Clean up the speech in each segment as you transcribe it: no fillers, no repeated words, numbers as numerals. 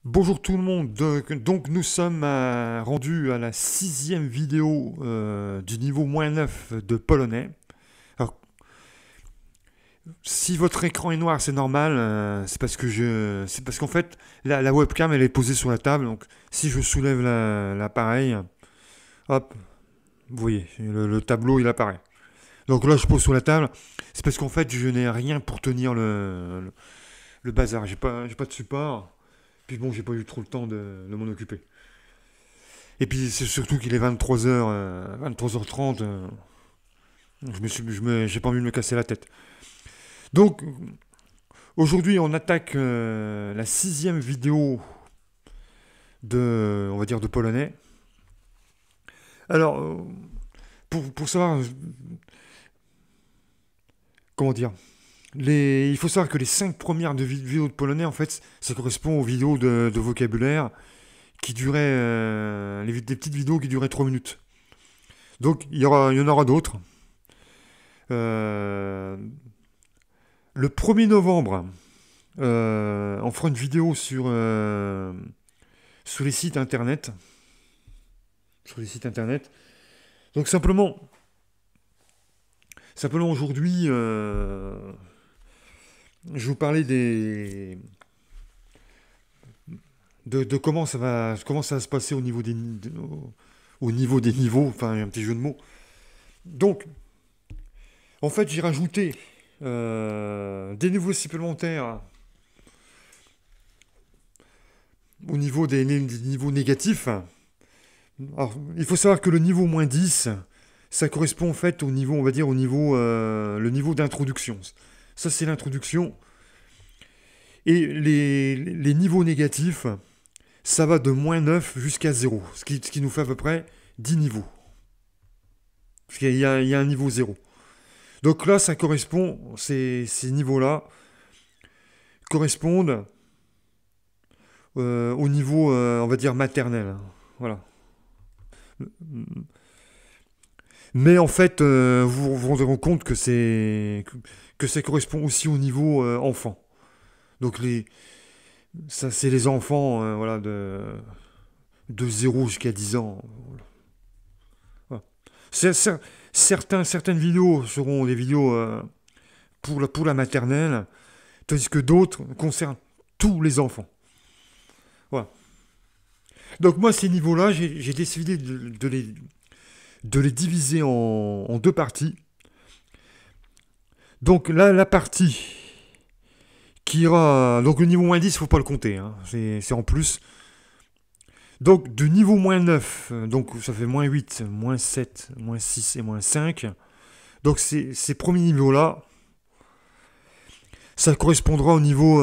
Bonjour tout le monde, donc nous sommes rendus à la sixième vidéo du niveau -9 de polonais. Alors, si votre écran est noir, c'est normal, c'est parce qu'en fait la webcam elle est posée sur la table, donc si je soulève l'appareil, hop, vous voyez, le tableau il apparaît. Donc là je pose sur la table, c'est parce qu'en fait je n'ai rien pour tenir le bazar, j'ai pas de support. Puis bon, j'ai pas eu trop le temps de m'en occuper. Et puis c'est surtout qu'il est 23h, 23h30. J'ai pas envie de me casser la tête. Donc aujourd'hui, on attaque la sixième vidéo on va dire, de polonais. Alors, pour savoir, comment dire, il faut savoir que les 5 premières vidéos de polonais, en fait, ça correspond aux vidéos de vocabulaire qui duraient, des petites vidéos qui duraient 3 minutes. Donc il y en aura d'autres. Euh, le 1er novembre, on fera une vidéo sur les sites internet. Sur les sites internet. Donc simplement aujourd'hui, je vais vous parler de comment ça va se passer au niveau des niveaux, enfin un petit jeu de mots. Donc, en fait, j'ai rajouté des niveaux supplémentaires au niveau des niveaux négatifs. Alors, il faut savoir que le niveau -10, ça correspond en fait au niveau, on va dire, le niveau d'introduction. Ça, c'est l'introduction. Et les niveaux négatifs, ça va de -9 jusqu'à 0, ce qui nous fait à peu près 10 niveaux. Parce qu'il y a un niveau 0. Donc là, ça correspond, ces niveaux-là correspondent au niveau, on va dire, maternel. Voilà. Mais en fait, vous vous rendez compte que ça correspond aussi au niveau enfant. Donc ça, c'est les enfants voilà, de 0 jusqu'à 10 ans. Voilà. Certaines vidéos seront des vidéos pour la maternelle, tandis que d'autres concernent tous les enfants. Voilà. Donc moi, ces niveaux-là, j'ai décidé de les diviser en deux parties. Donc là, la partie qui ira... Donc le niveau -10, il ne faut pas le compter, hein, c'est en plus. Donc du niveau -9, donc ça fait -8, -7, -6 et -5. Donc ces premiers niveaux-là, ça correspondra au niveau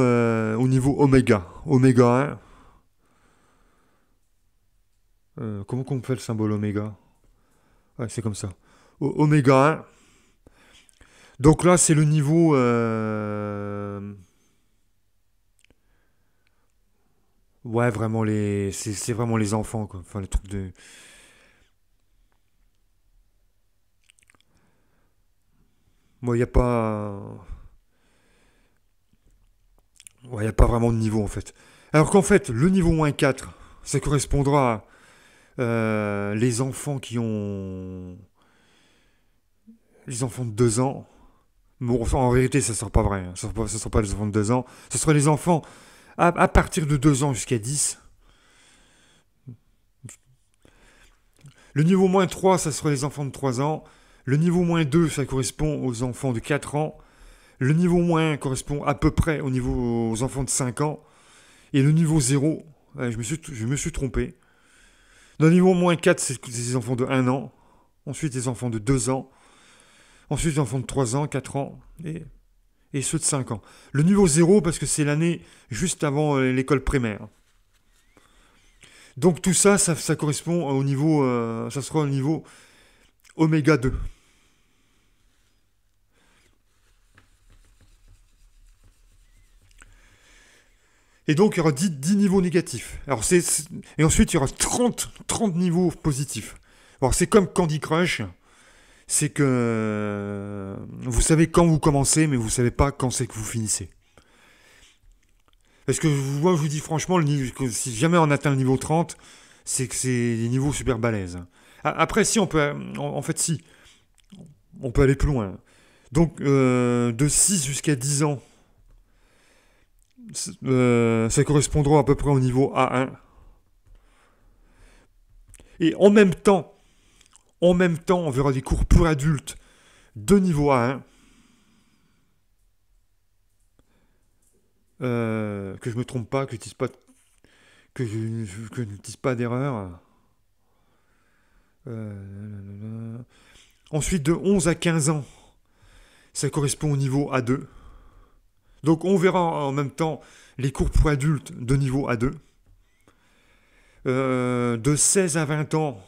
oméga. Oméga 1. Comment qu'on fait le symbole oméga? Ouais, c'est comme ça. Oméga 1. Donc là, c'est le niveau... ouais, vraiment, c'est vraiment les enfants, quoi. Enfin, les trucs de... Moi, il n'y a pas... Ouais, il n'y a pas vraiment de niveau, en fait. Alors qu'en fait, le niveau -4, ça correspondra les enfants qui ont... Les enfants de 2 ans. Bon, enfin, en vérité, ça ne sera pas vrai, hein. Ça ne sera pas les enfants de 2 ans. Ce sera les enfants à partir de 2 ans jusqu'à 10. Le niveau -3, ça sera les enfants de 3 ans. Le niveau -2, ça correspond aux enfants de 4 ans. Le niveau -1 correspond à peu près aux enfants de 5 ans. Et le niveau 0, je me suis trompé. Le niveau -4, c'est les enfants de 1 an. Ensuite, les enfants de 2 ans. Ensuite, les enfants de 3 ans, 4 ans. Et ceux de 5 ans. Le niveau 0, parce que c'est l'année juste avant l'école primaire. Donc tout ça, ça correspond au niveau, ça sera au niveau oméga 2. Et donc il y aura 10 niveaux négatifs. Et ensuite il y aura 30 niveaux positifs. Alors c'est comme Candy Crush, c'est que vous savez quand vous commencez, mais vous savez pas quand c'est que vous finissez. Parce que moi, je vous dis franchement, si jamais on atteint le niveau 30, c'est que c'est des niveaux super balèzes. Après, si on peut. En fait, si. On peut aller plus loin. Donc, de 6 jusqu'à 10 ans, ça correspondra à peu près au niveau A1. Et en même temps, on verra des cours pour adultes de niveau A1. Que je me trompe pas, que je ne dise pas d'erreur. Euh, Ensuite, de 11 à 15 ans, ça correspond au niveau A2. Donc, on verra en même temps les cours pour adultes de niveau A2. De 16 à 20 ans,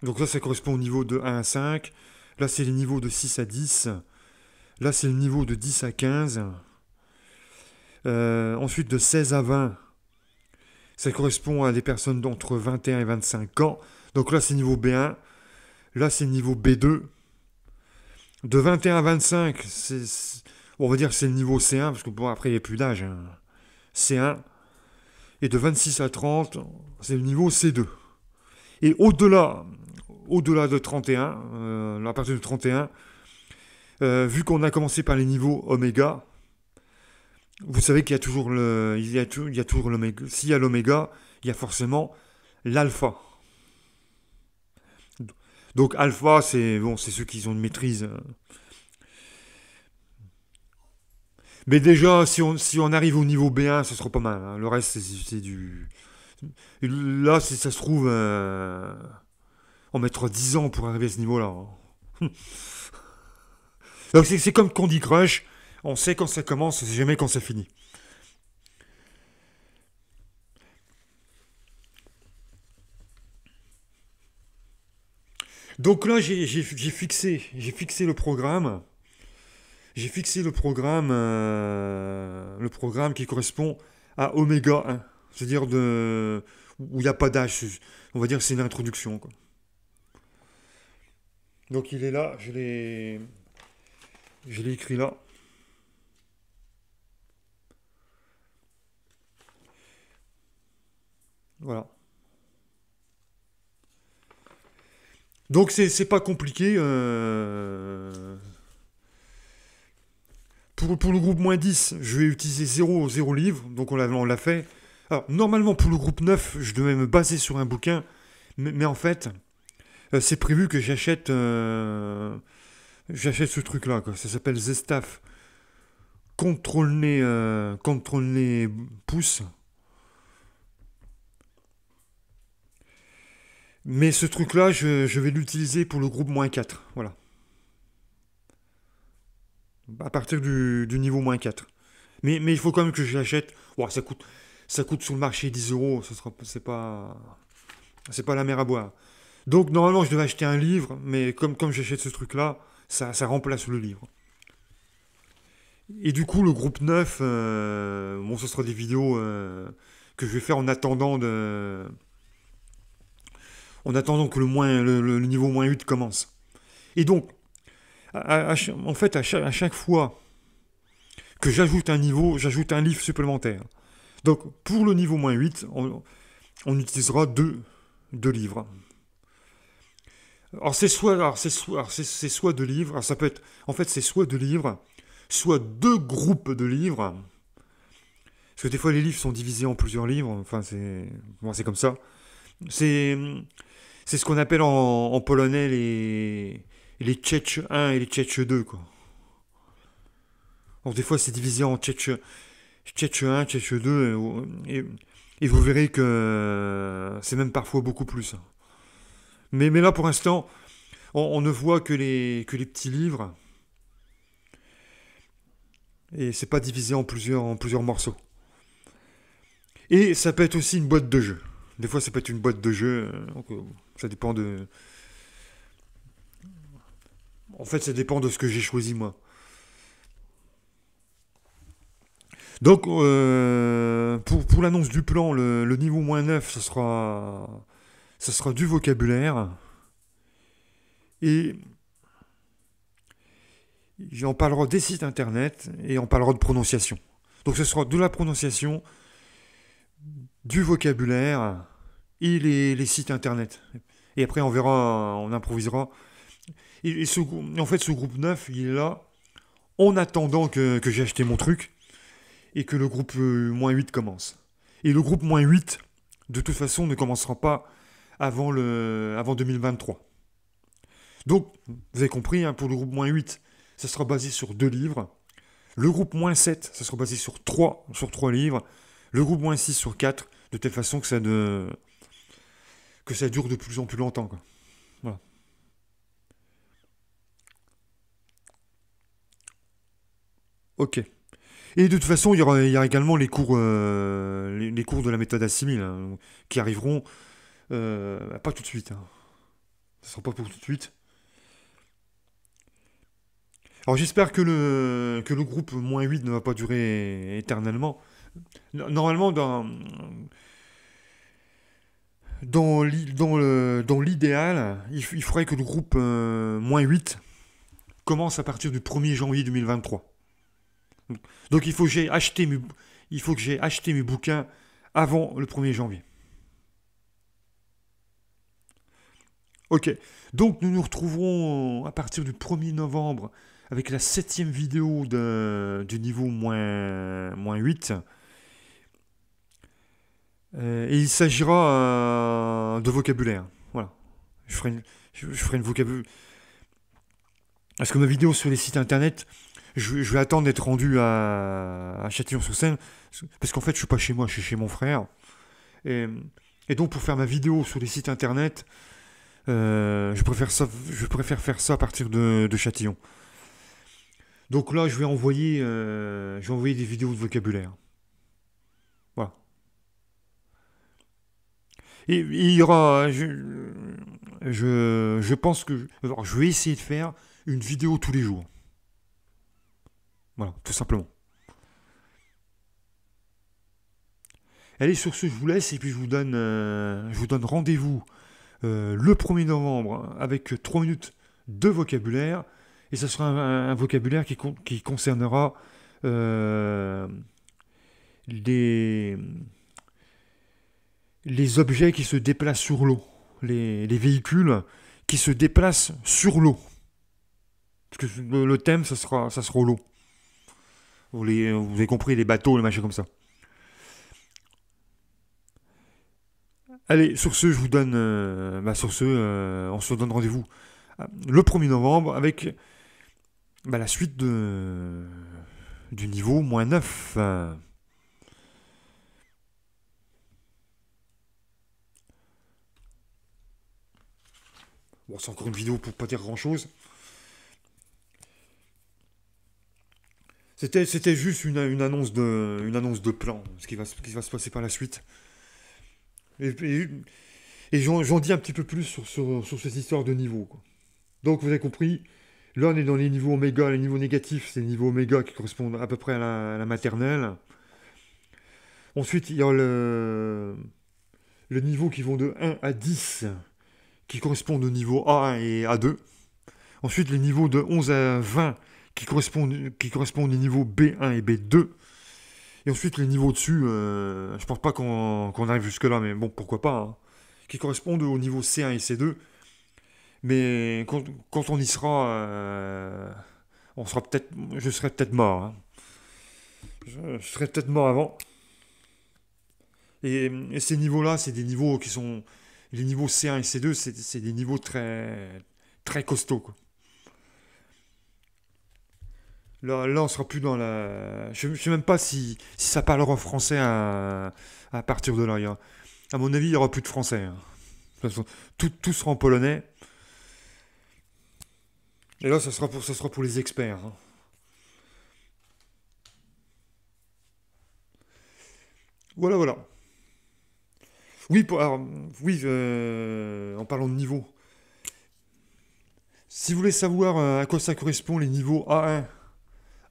donc là, ça correspond au niveau de 1 à 5. Là, c'est les niveaux de 6 à 10. Là, c'est le niveau de 10 à 15. Ensuite, de 16 à 20, ça correspond à des personnes d'entre 21 et 25 ans. Donc là, c'est niveau B1. Là, c'est niveau B2. De 21 à 25, on va dire que c'est le niveau C1, parce que bon, après, il n'y a plus d'âge. Hein. C1. Et de 26 à 30, c'est le niveau C2. Et au-delà de 31, à partir de 31, vu qu'on a commencé par les niveaux oméga, vous savez qu'il y a toujours il y a toujours l'oméga. S'il y a l'oméga, il y a forcément l'alpha. Donc alpha, c'est ceux qui ont une maîtrise. Mais déjà, si on arrive au niveau B1, ce sera pas mal. Hein. Le reste, c'est du. Là, si ça se trouve, on mettra 10 ans pour arriver à ce niveau-là. Hein. Donc c'est comme Candy Crush. On sait quand ça commence, on sait jamais quand ça finit. Donc là, j'ai fixé le programme. J'ai fixé le programme qui correspond à Oméga 1. C'est-à-dire où il n'y a pas d'âge. On va dire que c'est une introduction, quoi. Donc il est là, je l'ai écrit là. Voilà. Donc c'est pas compliqué. Pour le groupe -10, je vais utiliser 0 livre, donc on l'a fait. Alors, normalement, pour le groupe 9, je devais me baser sur un bouquin, mais en fait, c'est prévu que j'achète ce truc-là, quoi. Ça s'appelle Zestaf contrôle-nez pouce. Mais ce truc-là, je vais l'utiliser pour le groupe -4. Voilà. À partir du niveau -4. Mais il faut quand même que je l'achète. Bon, ça coûte sur le marché 10 euros. C'est pas la mer à boire. Donc, normalement, je devais acheter un livre, mais comme j'achète ce truc-là, ça remplace le livre. Et du coup, le groupe 9, bon, ce sera des vidéos que je vais faire en attendant que le niveau -8 commence. Et donc, en fait, à chaque fois que j'ajoute un niveau, j'ajoute un livre supplémentaire. Donc, pour le niveau -8, on utilisera deux livres. Alors, c'est soit deux livres. Alors, ça peut être, en fait, c'est soit deux livres, soit deux groupes de livres. Parce que des fois, les livres sont divisés en plusieurs livres. Enfin, c'est comme ça. C'est, c'est ce qu'on appelle en polonais les Tchétches 1 et les Tchétches 2, quoi. Alors, des fois, c'est divisé en Tchétches 1, Tchétches 2, et vous verrez que c'est même parfois beaucoup plus. Mais là, pour l'instant, on ne voit que les petits livres, et c'est pas divisé en plusieurs morceaux. Et ça peut être aussi une boîte de jeu. Des fois, ça peut être une boîte de jeu. Donc, ça dépend de. En fait, ça dépend de ce que j'ai choisi moi. Donc, pour l'annonce du plan, le niveau -9, ça sera du vocabulaire. Et on parlera des sites internet et on parlera de prononciation. Donc ce sera de la prononciation, du vocabulaire et les sites internet. Et après on verra, on improvisera. En fait ce groupe 9 il est là en attendant que j'ai acheté mon truc et que le groupe -8 commence. Et le groupe -8 de toute façon ne commencera pas avant 2023. Donc, vous avez compris, hein, pour le groupe -8, ça sera basé sur 2 livres. Le groupe -7, ça sera basé sur 3 livres. Le groupe -6 sur 4, de telle façon que ça dure de plus en plus longtemps, quoi. Voilà. Ok. Et de toute façon, il y aura également les cours, les cours de la méthode assimile, hein, qui arriveront pas tout de suite, hein. Ça sera pas pour tout de suite. Alors j'espère que le groupe -8 ne va pas durer éternellement. Normalement, dans l'idéal, il faudrait que le groupe -8 commence à partir du 1er janvier 2023. Donc il faut que j'ai acheté mes bouquins avant le 1er janvier. Ok, donc nous nous retrouverons à partir du 1er novembre avec la 7e vidéo du niveau -8. Et il s'agira de vocabulaire. Voilà. Je ferai une vocabulaire. Parce que ma vidéo sur les sites internet, je vais attendre d'être rendu à Châtillon-sur-Seine. Parce qu'en fait, je suis pas chez moi, je suis chez mon frère. Et, et donc, pour faire ma vidéo sur les sites internet, je préfère faire ça à partir de Châtillon. Donc là, je vais envoyer des vidéos de vocabulaire. Voilà. Et il y aura, je pense que, alors, je vais essayer de faire une vidéo tous les jours. Voilà, tout simplement. Allez, sur ce, je vous laisse et puis je vous donne rendez-vous le 1er novembre avec 3 minutes de vocabulaire. Et ce sera un vocabulaire qui concernera euh, les, les objets qui se déplacent sur l'eau, les véhicules qui se déplacent sur l'eau. Parce que le thème, ça sera l'eau. Vous avez compris, les bateaux, les machins comme ça. Allez, sur ce, on se donne rendez-vous le 1er novembre avec la suite du niveau -9. Bon, c'est encore une vidéo pour pas dire grand-chose. C'était juste une annonce de plan, ce qui va se passer par la suite. Et, et- et j'en dis un petit peu plus sur cette histoire de niveau, quoi. Donc, vous avez compris, là, on est dans les niveaux oméga. Les niveaux négatifs, c'est les niveaux oméga qui correspondent à peu près à la maternelle. Ensuite, il y a le niveau qui vont de 1 à 10, qui correspondent au niveau A1 et A2. Ensuite, les niveaux de 11 à 20, qui correspondent aux niveaux B1 et B2. Et ensuite, les niveaux dessus, je pense pas qu'on arrive jusque-là, mais bon, pourquoi pas, hein, qui correspondent au niveau C1 et C2. Mais quand on y sera, je serai peut-être mort, hein. Je serai peut-être mort avant. Et ces niveaux-là, c'est des niveaux qui sont... Les niveaux C1 et C2, c'est des niveaux très costauds, quoi. Là, on sera plus dans la... Je sais même pas si ça parlera français à partir de là. À mon avis, il n'y aura plus de français, hein. De toute façon, tout sera en polonais. Et là, ça sera pour les experts, hein. Voilà, voilà. Oui, oui, en parlant de niveau. Si vous voulez savoir à quoi ça correspond les niveaux A1,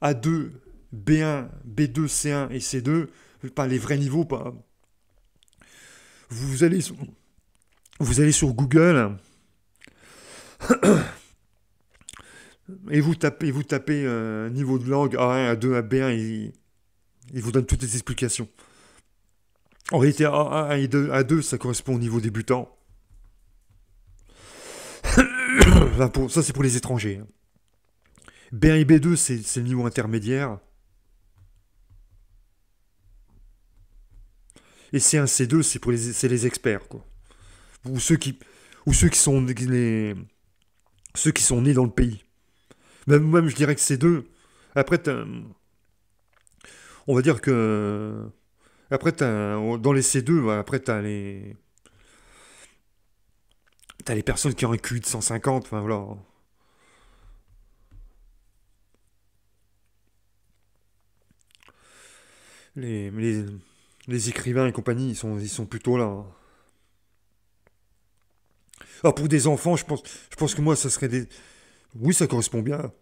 A2, B1, B2, C1 et C2, pas les vrais niveaux, pas. Vous allez, vous allez sur Google et vous tapez niveau de langue A1, A2, A B1 et Il vous donne toutes les explications. En réalité, A1 et A2, ça correspond au niveau débutant. Ça, c'est pour les étrangers. B1 et B2, c'est le niveau intermédiaire. Et C1, C2, c'est les experts, quoi. Ou ceux qui sont ceux qui sont nés dans le pays. Même je dirais que C2. Après, on va dire que après dans les C2, bah, après t'as les personnes qui ont un QI de 150. Enfin voilà. Les, les, les écrivains et compagnie, ils sont plutôt là, hein. Alors pour des enfants, je pense que moi, ça serait des. Oui, ça correspond bien.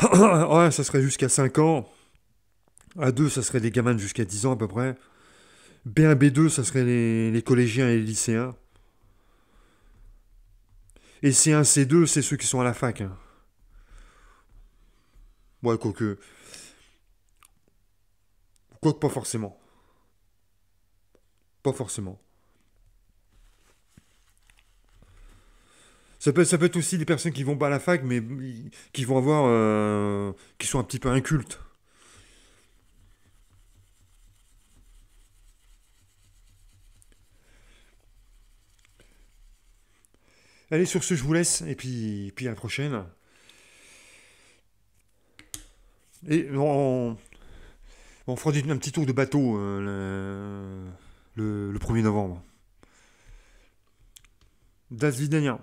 Ouais, ça serait jusqu'à 5 ans. A2, ça serait des gamins de jusqu'à 10 ans à peu près. B1, B2, ça serait les collégiens et les lycéens. Et C1, C2, c'est ceux qui sont à la fac, hein. Ouais, quoique pas forcément. Pas forcément. Ça peut être aussi des personnes qui vont pas à la fac, mais qui vont avoir. Qui sont un petit peu incultes. Allez, sur ce, je vous laisse, et puis à la prochaine. Et on fera un petit tour de bateau le 1er novembre. Das Vidania.